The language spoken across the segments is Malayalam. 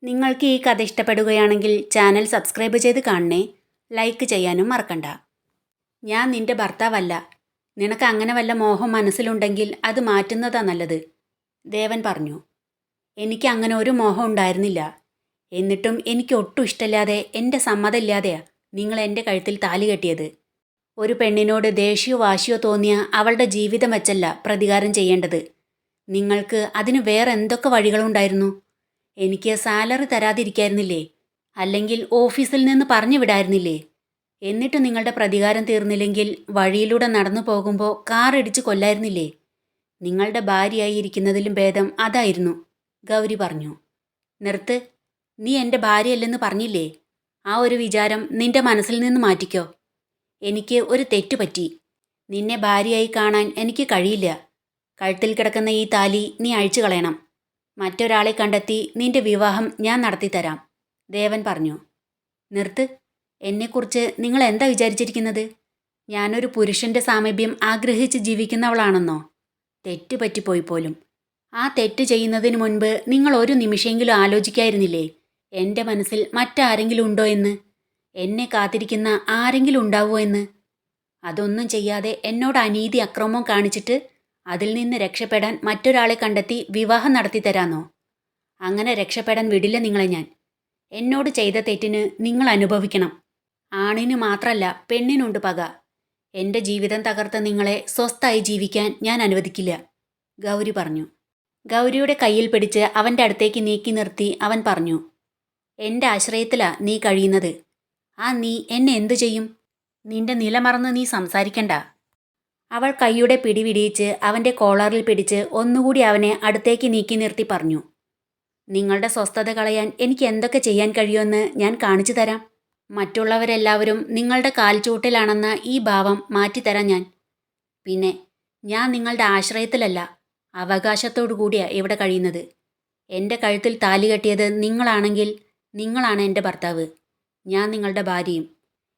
നിങ്ങൾക്ക് ഈ കഥ ഇഷ്ടപ്പെടുകയാണെങ്കിൽ ചാനൽ സബ്സ്ക്രൈബ് ചെയ്ത് കാണണേ. ലൈക്ക് ചെയ്യാനും മറക്കണ്ട. ഞാൻ നിന്റെ ഭർത്താവല്ല. നിനക്ക് അങ്ങനെ വല്ല മോഹം മനസ്സിലുണ്ടെങ്കിൽ അത് മാറ്റുന്നതാ നല്ലത്, ദേവൻ പറഞ്ഞു. എനിക്ക് അങ്ങനെ ഒരു മോഹം ഉണ്ടായിരുന്നില്ല. എന്നിട്ടും എനിക്ക് ഒട്ടും ഇഷ്ടമില്ലാതെ എൻ്റെ സമ്മതമില്ലാതെയാ നിങ്ങൾ എൻ്റെ കഴുത്തിൽ താലി കെട്ടിയത്. ഒരു പെണ്ണിനോട് ദേഷ്യമോ വാശിയോ തോന്നിയ അവളുടെ ജീവിതം വെച്ചല്ല പ്രതികാരം ചെയ്യേണ്ടത്. നിങ്ങൾക്ക് അതിന് വേറെ എന്തൊക്കെ വഴികളുണ്ടായിരുന്നു? എനിക്ക് സാലറി തരാതിരിക്കായിരുന്നില്ലേ? അല്ലെങ്കിൽ ഓഫീസിൽ നിന്ന് പറഞ്ഞു വിടായിരുന്നില്ലേ? എന്നിട്ട് നിങ്ങളുടെ പ്രതികാരം തീർന്നില്ലെങ്കിൽ വഴിയിലൂടെ നടന്നു പോകുമ്പോൾ കാർ ഇടിച്ച് കൊല്ലായിരുന്നില്ലേ? നിങ്ങളുടെ ഭാര്യയായി ഇരിക്കുന്നതിലും ഭേദം അതായിരുന്നു, ഗൗരി പറഞ്ഞു. നിർത്ത്. നീ എൻ്റെ ഭാര്യയല്ലെന്ന് പറഞ്ഞില്ലേ? ആ ഒരു വിചാരം നിന്റെ മനസ്സിൽ നിന്ന് മാറ്റിക്കോ. എനിക്ക് ഒരു തെറ്റു പറ്റി. നിന്നെ ഭാര്യയായി കാണാൻ എനിക്ക് കഴിയില്ല. കഴുത്തിൽ കിടക്കുന്ന ഈ താലി നീ അഴിച്ചു കളയണം. മറ്റൊരാളെ കണ്ടെത്തി നിന്റെ വിവാഹം ഞാൻ നടത്തിത്തരാം, ദേവൻ പറഞ്ഞു. നിർത്ത്. എന്നെക്കുറിച്ച് നിങ്ങൾ എന്താ വിചാരിച്ചിരിക്കുന്നത്? ഞാനൊരു പുരുഷന്റെ സാമീപ്യം ആഗ്രഹിച്ച് ജീവിക്കുന്നവളാണെന്നോ? തെറ്റ് പറ്റിപ്പോയി പോലും. ആ തെറ്റ് ചെയ്യുന്നതിന് മുൻപ് നിങ്ങൾ ഒരു നിമിഷമെങ്കിലും ആലോചിക്കായിരുന്നില്ലേ എൻ്റെ മനസ്സിൽ മറ്റാരെങ്കിലും ഉണ്ടോ എന്ന്? എന്നെ കാത്തിരിക്കുന്ന ആരെങ്കിലും ഉണ്ടാവുമോ എന്ന്? അതൊന്നും ചെയ്യാതെ എന്നോട് അനീതി അക്രമവും കാണിച്ചിട്ട് അതിൽ നിന്ന് രക്ഷപ്പെടാൻ മറ്റൊരാളെ കണ്ടെത്തി വിവാഹം നടത്തിത്തരാന്നോ? അങ്ങനെ രക്ഷപ്പെടാൻ വിടില്ല നിങ്ങളെ ഞാൻ. എന്നോട് ചെയ്ത തെറ്റിന് നിങ്ങൾ അനുഭവിക്കണം. ആണിന് മാത്രമല്ല പെണ്ണിനുണ്ട് പക. എൻ്റെ ജീവിതം തകർത്ത നിങ്ങളെ സ്വസ്ഥായി ജീവിക്കാൻ ഞാൻ അനുവദിക്കില്ല, ഗൗരി പറഞ്ഞു. ഗൗരിയുടെ കയ്യിൽ പിടിച്ച് അവൻ്റെ അടുത്തേക്ക് നീക്കി നിർത്തി അവൻ പറഞ്ഞു. എൻ്റെ ആശ്രയത്തിലാ നീ കഴിയുന്നത്. ആ നീ എന്നെ എന്തു ചെയ്യും? നിന്റെ നില മറന്ന് നീ സംസാരിക്കണ്ട. അവൾ കൈയുടെ പിടിവിടിയിച്ച് അവൻ്റെ കോളറിൽ പിടിച്ച് ഒന്നുകൂടി അവനെ അടുത്തേക്ക് നീക്കി നിർത്തി പറഞ്ഞു. നിങ്ങളുടെ സ്വസ്ഥത കളയാൻ എനിക്ക് എന്തൊക്കെ ചെയ്യാൻ കഴിയുമെന്ന് ഞാൻ കാണിച്ചു തരാം. മറ്റുള്ളവരെല്ലാവരും നിങ്ങളുടെ കാൽച്ചൂട്ടിലാണെന്ന ഈ ഭാവം മാറ്റിത്തരാം ഞാൻ. പിന്നെ ഞാൻ നിങ്ങളുടെ ആശ്രയത്തിലല്ല, അവകാശത്തോടു കൂടിയാ ഇവിടെ കഴിയുന്നത്. എൻ്റെ കഴുത്തിൽ താലി കെട്ടിയത് നിങ്ങളാണെങ്കിൽ നിങ്ങളാണ് എൻ്റെ ഭർത്താവ്, ഞാൻ നിങ്ങളുടെ ഭാര്യയും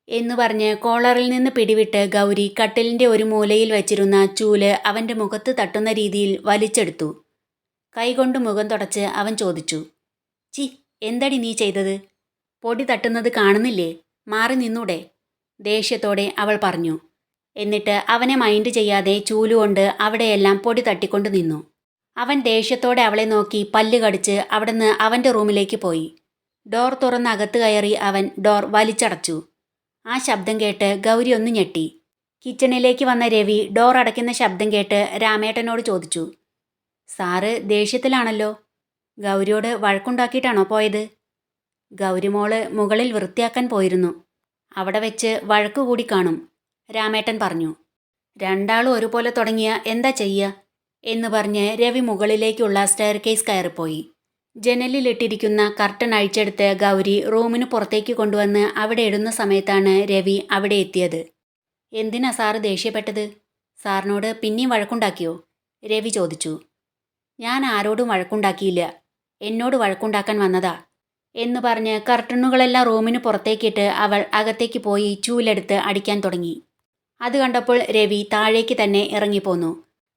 എന്നു പറഞ്ഞ് കോളറിൽ നിന്ന് പിടിവിട്ട് ഗൗരി കട്ടിലിൻ്റെ ഒരു മൂലയിൽ വച്ചിരുന്ന ചൂല് അവൻ്റെ മുഖത്ത് തട്ടുന്ന രീതിയിൽ വലിച്ചെടുത്തു. കൈകൊണ്ട് മുഖം തുടച്ച് അവൻ ചോദിച്ചു. ചി, എന്തടി നീ ചെയ്തത്? പൊടി തട്ടുന്നത് കാണുന്നില്ലേ? മാറി നിന്നൂടെ? ദേഷ്യത്തോടെ അവൾ പറഞ്ഞു. എന്നിട്ട് അവനെ മൈൻഡ് ചെയ്യാതെ ചൂലുകൊണ്ട് അവിടെയെല്ലാം പൊടി തട്ടിക്കൊണ്ട് നിന്നു. അവൻ ദേഷ്യത്തോടെ അവളെ നോക്കി പല്ല് കടിച്ച് അവിടുന്ന് അവൻ്റെ റൂമിലേക്ക് പോയി. ഡോർ തുറന്ന് അകത്ത് കയറി അവൻ ഡോർ വലിച്ചടച്ചു. ആ ശബ്ദം കേട്ട് ഗൗരി ഒന്ന് ഞെട്ടി. കിച്ചണിലേക്ക് വന്ന രവി ഡോർ അടയ്ക്കുന്ന ശബ്ദം കേട്ട് രാമേട്ടനോട് ചോദിച്ചു. സാറ് ദേഷ്യത്തിലാണല്ലോ. ഗൗരിയോട് വഴക്കുണ്ടാക്കിയിട്ടാണോ പോയത്? ഗൗരിമോള് മുകളിൽ വൃത്തിയാക്കാൻ പോയിരുന്നു. അവിടെ വെച്ച് വഴക്കുകൂടി കാണും, രാമേട്ടൻ പറഞ്ഞു. രണ്ടാളും ഒരുപോലെ തുടങ്ങിയ എന്താ ചെയ്യുക എന്ന് പറഞ്ഞ് രവി മുകളിലേക്കുള്ള സ്റ്റെയർ കേസ് കയറിപ്പോയി. ജനലിലിട്ടിരിക്കുന്ന കർട്ടൻ അഴിച്ചെടുത്ത് ഗൗരി റൂമിന് പുറത്തേക്ക് കൊണ്ടുവന്ന് അവിടെ ഇടുന്ന സമയത്താണ് രവി അവിടെ എത്തിയത്. എന്തിനാ സാറ് ദേഷ്യപ്പെട്ടത്? സാറിനോട് പിന്നെയും വഴക്കുണ്ടാക്കിയോ? രവി ചോദിച്ചു. ഞാൻ ആരോടും വഴക്കുണ്ടാക്കിയില്ല, എന്നോട് വഴക്കുണ്ടാക്കാൻ വന്നതാ എന്ന് പറഞ്ഞ് കർട്ടനുകളെല്ലാം റൂമിന് പുറത്തേക്കിട്ട് അവൾ അകത്തേക്ക് പോയി ചൂലെടുത്ത് അടിക്കാൻ തുടങ്ങി. അത് കണ്ടപ്പോൾ രവി താഴേക്ക് തന്നെ ഇറങ്ങിപ്പോന്നു.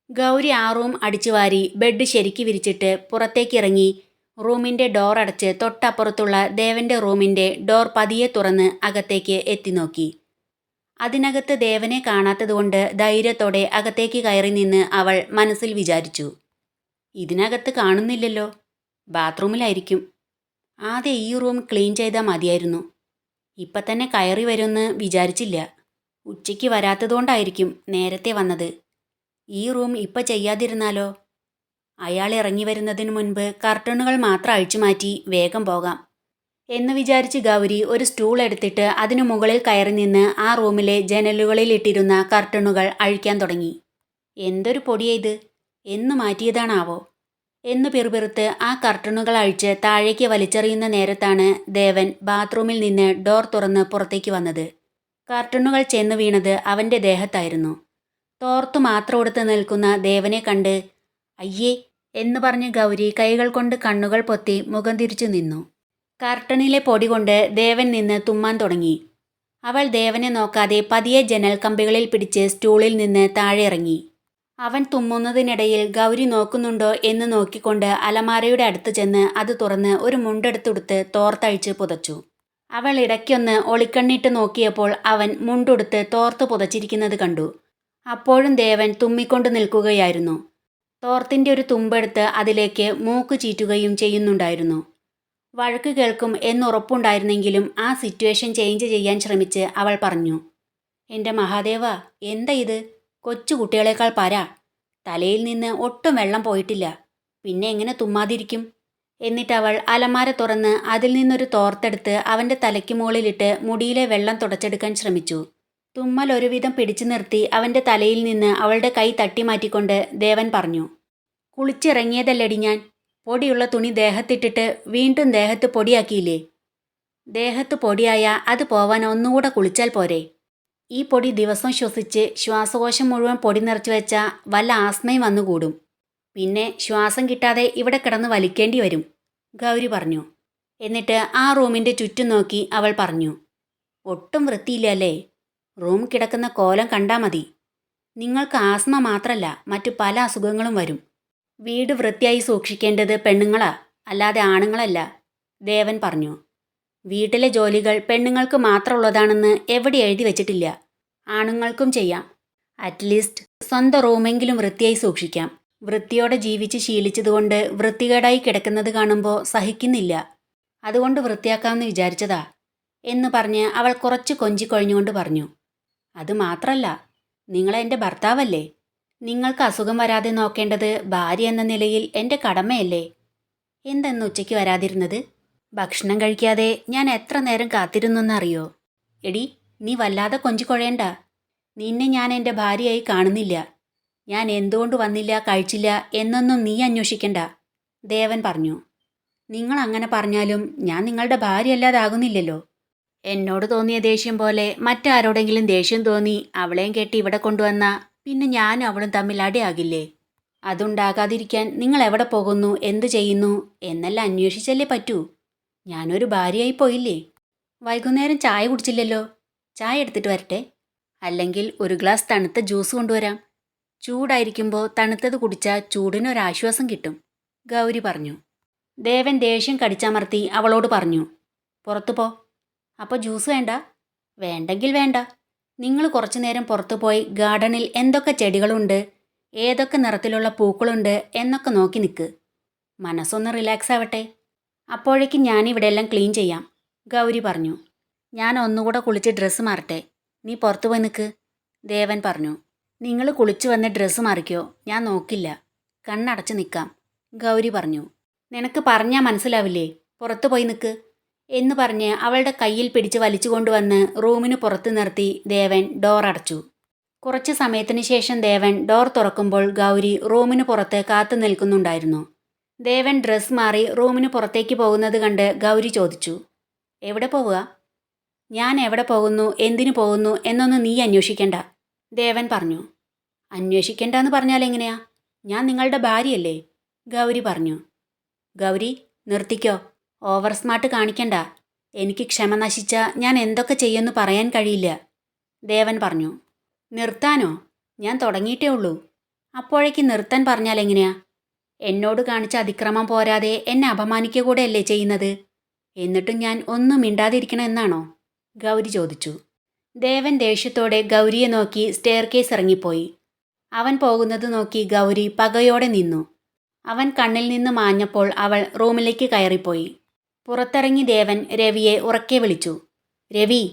ഗൗരി ആ റൂം അടിച്ചുവാരി ബെഡ് ശരിക്ക് വിരിച്ചിട്ട് പുറത്തേക്കിറങ്ങി റൂമിൻ്റെ ഡോർ അടച്ച് തൊട്ടപ്പുറത്തുള്ള ദേവൻ്റെ റൂമിൻ്റെ ഡോർ പതിയെ തുറന്ന് അകത്തേക്ക് എത്തി നോക്കി. അതിനകത്ത് ദേവനെ കാണാത്തതുകൊണ്ട് ധൈര്യത്തോടെ അകത്തേക്ക് കയറി നിന്ന് അവൾ മനസ്സിൽ വിചാരിച്ചു. ഇതിനകത്ത് കാണുന്നില്ലല്ലോ, ബാത്റൂമിലായിരിക്കും. ആദ്യം ഈ റൂം ക്ലീൻ ചെയ്താൽ മതിയായിരുന്നു. ഇപ്പം തന്നെ കയറി വരുമെന്ന് വിചാരിച്ചില്ല. ഉച്ചയ്ക്ക് വരാത്തതുകൊണ്ടായിരിക്കും നേരത്തെ വന്നത്. ഈ റൂം ഇപ്പം ചെയ്യാതിരുന്നാലോ? അയാൾ ഇറങ്ങി വരുന്നതിന് മുൻപ് കർട്ടനുകൾ മാത്രം അഴിച്ചു മാറ്റി വേഗം പോകാം എന്ന് വിചാരിച്ച് ഗൗരി ഒരു സ്റ്റൂൾ എടുത്തിട്ട് അതിനു മുകളിൽ കയറി നിന്ന് ആ റൂമിലെ ജനലുകളിൽ ഇട്ടിരുന്ന കർട്ടനുകൾ അഴിക്കാൻ തുടങ്ങി. എന്തൊരു പൊടിയാ ഇത്, എന്ന് മാറ്റിയതാണാവോ എന്ന് പിറുപിറുത്ത് ആ കർട്ടനുകൾ അഴിച്ച് താഴേക്ക് വലിച്ചെറിയുന്ന നേരത്താണ് ദേവൻ ബാത്റൂമിൽ നിന്ന് ഡോർ തുറന്ന് പുറത്തേക്ക് വന്നത്. കർട്ടനുകൾ ചെന്ന് വീണത് അവൻ്റെ ദേഹത്തായിരുന്നു. തോർത്തു മാത്രം എടുത്ത് നിൽക്കുന്ന ദേവനെ കണ്ട് അയ്യേ എന്ന് പറഞ്ഞ് ഗൗരി കൈകൾ കൊണ്ട് കണ്ണുകൾ പൊത്തി മുഖം തിരിച്ചു നിന്നു. കർട്ടനിലെ പൊടി കൊണ്ട് ദേവൻ നിന്ന് തുമ്മാൻ തുടങ്ങി. അവൾ ദേവനെ നോക്കാതെ പതിയെ ജനൽ കമ്പികളിൽ പിടിച്ച് സ്റ്റൂളിൽ നിന്ന് താഴെ ഇറങ്ങി. അവൻ തുമ്മുന്നതിനിടയിൽ ഗൗരി നോക്കുന്നുണ്ടോ എന്ന് നോക്കിക്കൊണ്ട് അലമാരയുടെ അടുത്ത് ചെന്ന് അത് തുറന്ന് ഒരു മുണ്ടെടുത്തുടുത്ത് തോർത്തഴിച്ച് പുതച്ചു. അവൾ ഇടയ്ക്കൊന്ന് ഒളിക്കണ്ണിട്ട് നോക്കിയപ്പോൾ അവൻ മുണ്ടുടുത്ത് തോർത്ത് പുതച്ചിരിക്കുന്നത് കണ്ടു. അപ്പോഴും ദേവൻ തുമ്മിക്കൊണ്ട് നിൽക്കുകയായിരുന്നു. തോർത്തിൻ്റെ ഒരു തുമ്പെടുത്ത് അതിലേക്ക് മൂക്ക് ചീറ്റുകയും ചെയ്യുന്നുണ്ടായിരുന്നു. വഴക്ക് കേൾക്കും എന്നുറപ്പുണ്ടായിരുന്നെങ്കിലും ആ സിറ്റുവേഷൻ ചേഞ്ച് ചെയ്യാൻ ശ്രമിച്ച് അവൾ പറഞ്ഞു, എൻ്റെ മഹാദേവ, എന്താ ഇത്? കൊച്ചു കുട്ടികളെക്കാൾ പരാ. തലയിൽ നിന്ന് ഒട്ടും വെള്ളം പോയിട്ടില്ല, പിന്നെ എങ്ങനെ തുമ്മാതിരിക്കും? എന്നിട്ടവൾ അലമാര തുറന്ന് അതിൽ നിന്നൊരു തോർത്തെടുത്ത് അവൻ്റെ തലയ്ക്ക് മുകളിലിട്ട് മുടിയിലെ വെള്ളം തുടച്ചെടുക്കാൻ ശ്രമിച്ചു. തുമ്മൽ ഒരുവിധം പിടിച്ചു നിർത്തി അവൻ്റെ തലയിൽ നിന്ന് അവളുടെ കൈ തട്ടി മാറ്റിക്കൊണ്ട് ദേവൻ പറഞ്ഞു, കുളിച്ചിറങ്ങിയതല്ലടി ഞാൻ. പൊടിയുള്ള തുണി ദേഹത്തിട്ടിട്ട് വീണ്ടും ദേഹത്ത് പൊടിയാക്കിയില്ലേ? ദേഹത്ത് പൊടിയായ അത് പോവാൻ ഒന്നുകൂടെ കുളിച്ചാൽ പോരെ? ഈ പൊടി ദിവസം ശ്വസിച്ച് ശ്വാസകോശം മുഴുവൻ പൊടി നിറച്ചു വെച്ചാൽ വല്ല ആസ്മയും വന്നുകൂടും. പിന്നെ ശ്വാസം കിട്ടാതെ ഇവിടെ കിടന്ന് വലിക്കേണ്ടി വരും, ഗൗരി പറഞ്ഞു. എന്നിട്ട് ആ റൂമിൻ്റെ ചുറ്റും നോക്കി അവൾ പറഞ്ഞു, ഒട്ടും വൃത്തിയില്ല അല്ലേ? റൂം കിടക്കുന്ന കോലം കണ്ടാൽ മതി. നിങ്ങൾക്ക് ആസ്മ മാത്രമല്ല മറ്റു പല അസുഖങ്ങളും വരും. വീട് വൃത്തിയായി സൂക്ഷിക്കേണ്ടത് പെണ്ണുങ്ങളാ, അല്ലാതെ ആണുങ്ങളല്ല, ദേവൻ പറഞ്ഞു. വീട്ടിലെ ജോലികൾ പെണ്ണുങ്ങൾക്ക് മാത്രമുള്ളതാണെന്ന് എവിടെ എഴുതി വെച്ചിട്ടില്ല. ആണുങ്ങൾക്കും ചെയ്യാം. അറ്റ്ലീസ്റ്റ് സ്വന്തം റൂമെങ്കിലും വൃത്തിയായി സൂക്ഷിക്കാം. വൃത്തിയോടെ ജീവിച്ച് ശീലിച്ചതുകൊണ്ട് വൃത്തികേടായി കിടക്കുന്നത് കാണുമ്പോൾ സഹിക്കുന്നില്ല. അതുകൊണ്ട് വൃത്തിയാക്കാമെന്ന് വിചാരിച്ചതാ എന്ന് പറഞ്ഞ് അവൾ കുറച്ച് കൊഞ്ചിക്കൊഴിഞ്ഞുകൊണ്ട് പറഞ്ഞു. അത് മാത്രല്ല, നിങ്ങളെൻ്റെ ഭർത്താവല്ലേ. നിങ്ങൾക്ക് അസുഖം വരാതെ നോക്കേണ്ടത് ഭാര്യ എന്ന നിലയിൽ എൻ്റെ കടമയല്ലേ. എന്തെന്ന് ഉച്ചയ്ക്ക് വരാതിരുന്നത്? ഭക്ഷണം കഴിക്കാതെ ഞാൻ എത്ര നേരം കാത്തിരുന്നെന്നറിയോ? എടി, നീ വല്ലാതെ കൊഞ്ചിക്കൊഴയണ്ട. നിന്നെ ഞാൻ എൻ്റെ ഭാര്യയായി കാണുന്നില്ല. ഞാൻ എന്തുകൊണ്ട് വന്നില്ല, കഴിച്ചില്ല എന്നൊന്നും നീ അന്വേഷിക്കണ്ട, ദേവൻ പറഞ്ഞു. നിങ്ങൾ അങ്ങനെ പറഞ്ഞാലും ഞാൻ നിങ്ങളുടെ ഭാര്യ അല്ലാതാകുന്നില്ലല്ലോ. എന്നോട് തോന്നിയ ദേഷ്യം പോലെ മറ്റാരോടെങ്കിലും ദേഷ്യം തോന്നി അവളെയും കെട്ടി ഇവിടെ കൊണ്ടുവന്ന പിന്നെ ഞാനും അവളും തമ്മിൽ അടിയാകില്ലേ? അതുണ്ടാകാതിരിക്കാൻ നിങ്ങൾ എവിടെ പോകുന്നു, എന്തു ചെയ്യുന്നു എന്നെല്ലാം അന്വേഷിച്ചല്ലേ പറ്റൂ. ഞാനൊരു ഭാര്യയായി പോയില്ലേ? വൈകുന്നേരം ചായ കുടിച്ചില്ലല്ലോ. ചായ എടുത്തിട്ട് വരട്ടെ? അല്ലെങ്കിൽ ഒരു ഗ്ലാസ് തണുത്ത ജ്യൂസ് കൊണ്ടുവരാം. ചൂടായിരിക്കുമ്പോൾ തണുത്തത് കുടിച്ചാൽ ചൂടിനൊരാശ്വാസം കിട്ടും, ഗൗരി പറഞ്ഞു. ദേവൻ ദേഷ്യം കടിച്ചമർത്തി അവളോട് പറഞ്ഞു, പുറത്തു പോ. അപ്പോൾ ജ്യൂസ് വേണ്ട? വേണ്ടെങ്കിൽ വേണ്ട. നിങ്ങൾ കുറച്ചു നേരം പുറത്തു പോയി ഗാർഡനിൽ എന്തൊക്കെ ചെടികളുണ്ട്, ഏതൊക്കെ നിറത്തിലുള്ള പൂക്കളുണ്ട് എന്നൊക്കെ നോക്കി നിൽക്ക്. മനസ്സൊന്ന് റിലാക്സ് ആവട്ടെ. അപ്പോഴേക്കും ഞാനിവിടെ എല്ലാം ക്ലീൻ ചെയ്യാം, ഗൗരി പറഞ്ഞു. ഞാൻ ഒന്നുകൂടെ കുളിച്ച് ഡ്രസ്സ് മാറട്ടെ. നീ പുറത്തു പോയി നിൽക്ക്, ദേവൻ പറഞ്ഞു. നിങ്ങൾ കുളിച്ചു വന്ന് ഡ്രസ്സ് മാറിക്കോ, ഞാൻ നോക്കില്ല. കണ്ണടച്ച് നിൽക്കാം, ഗൗരി പറഞ്ഞു. നിനക്ക് പറഞ്ഞാൽ മനസ്സിലാവില്ലേ? പുറത്തു പോയി നിൽക്ക് എന്ന് പറഞ്ഞ് അവളുടെ കയ്യിൽ പിടിച്ച് വലിച്ചു കൊണ്ടുവന്ന് റൂമിന് പുറത്ത് നിർത്തി ദേവൻ ഡോർ അടച്ചു. കുറച്ച് സമയത്തിന് ശേഷം ദേവൻ ഡോർ തുറക്കുമ്പോൾ ഗൗരി റൂമിന് പുറത്ത് കാത്തു നിൽക്കുന്നുണ്ടായിരുന്നു. ദേവൻ ഡ്രസ്സ് മാറി റൂമിന് പുറത്തേക്ക് പോകുന്നത് കണ്ട് ഗൗരി ചോദിച്ചു, എവിടെ പോവുക? ഞാൻ എവിടെ പോകുന്നു, എന്തിനു പോകുന്നു എന്നൊന്നും നീ അന്വേഷിക്കണ്ട, ദേവൻ പറഞ്ഞു. അന്വേഷിക്കണ്ടെന്ന് പറഞ്ഞാൽ എങ്ങനെയാ? ഞാൻ നിങ്ങളുടെ ഭാര്യയല്ലേ, ഗൗരി പറഞ്ഞു. ഗൗരി, നിർത്തിക്കോ. ഓവർ സ്മാർട്ട് കാണിക്കണ്ട. എനിക്ക് ക്ഷമ നശിച്ച ഞാൻ എന്തൊക്കെ ചെയ്യുമെന്ന് പറയാൻ കഴിയില്ല, ദേവൻ പറഞ്ഞു. നിർത്താനോ? ഞാൻ തുടങ്ങിയിട്ടേ ഉള്ളൂ. അപ്പോഴേക്ക് നിർത്താൻ പറഞ്ഞാൽ എങ്ങനെയാ? എന്നോട് കാണിച്ച അതിക്രമം പോരാതെ എന്നെ അപമാനിക്കുക കൂടെയല്ലേ ചെയ്യുന്നത്? എന്നിട്ടും ഞാൻ ഒന്നും മിണ്ടാതിരിക്കണമെന്നാണോ, ഗൗരി ചോദിച്ചു. ദേവൻ ദേഷ്യത്തോടെ ഗൗരിയെ നോക്കി സ്റ്റെയർ കേസ് ഇറങ്ങിപ്പോയി. അവൻ പോകുന്നത് നോക്കി ഗൗരി പകയോടെ നിന്നു. അവൻ കണ്ണിൽ നിന്ന് മാഞ്ഞപ്പോൾ അവൾ റൂമിലേക്ക് കയറിപ്പോയി. പുറത്തിറങ്ങി ദേവൻ രവിയെ ഉറക്കെ വിളിച്ചു. രവി!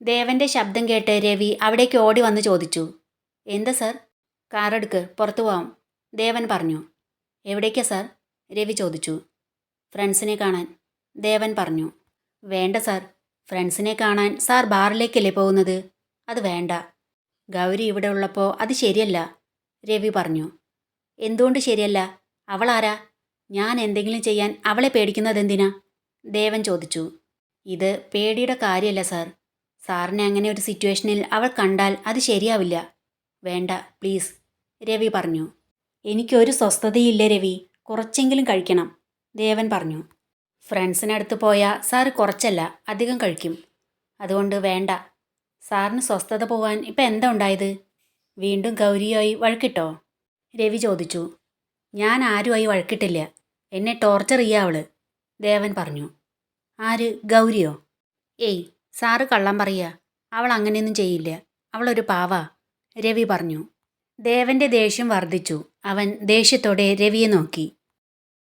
ദേവൻ്റെ ശബ്ദം കേട്ട് രവി അവിടേക്ക് ഓടി വന്ന് ചോദിച്ചു. എന്താ സർ? കാറെടുക്ക്, പുറത്തു പോവാം, ദേവൻ പറഞ്ഞു. എവിടേക്കാ സർ? രവി ചോദിച്ചു. ഫ്രണ്ട്സിനെ കാണാൻ, ദേവൻ പറഞ്ഞു. വേണ്ട സർ, ഫ്രണ്ട്സിനെ കാണാൻ സാർ ബാറിലേക്കല്ലേ പോകുന്നത്? അത് വേണ്ട. ഗൗരി ഇവിടെ ഉള്ളപ്പോൾ അത് ശരിയല്ല, രവി പറഞ്ഞു. എന്തുകൊണ്ട് ശരിയല്ല? അവളാരാ? ഞാൻ എന്തെങ്കിലും ചെയ്യാൻ അവളെ പേടിക്കുന്നതെന്തിനാ, ദേവൻ ചോദിച്ചു. ഇത് പേടിയുടെ കാര്യമല്ല സാർ. സാറിനെ അങ്ങനെ ഒരു സിറ്റുവേഷനിൽ അവൾ കണ്ടാൽ അത് ശരിയാവില്ല. വേണ്ട പ്ലീസ്, രവി പറഞ്ഞു. എനിക്കൊരു സ്വസ്ഥതയില്ല രവി, കുറച്ചെങ്കിലും കഴിക്കണം, ദേവൻ പറഞ്ഞു. ഫ്രണ്ട്സിനടുത്ത് പോയാൽ സാർ കുറച്ചല്ല അധികം കഴിക്കും. അതുകൊണ്ട് വേണ്ട. സാറിന് സ്വസ്ഥത പോവാൻ ഇപ്പം എന്താ ഉണ്ടായത്? വീണ്ടും ഗൗരിയായി വഴക്കിട്ടോ? രവി ചോദിച്ചു. ഞാൻ ആരുമായി വഴക്കിട്ടില്ല. എന്നെ ടോർച്ചർ ചെയ്യാ അവള്, ദേവൻ പറഞ്ഞു. ആര്, ഗൗരിയോ? ഏയ്, സാറ് കള്ളം പറയാ. അവൾ അങ്ങനെയൊന്നും ചെയ്യില്ല. അവളൊരു പാവാ, രവി പറഞ്ഞു. ദേവന്റെ ദേഷ്യം വർദ്ധിച്ചു. അവൻ ദേഷ്യത്തോടെ രവിയെ നോക്കി.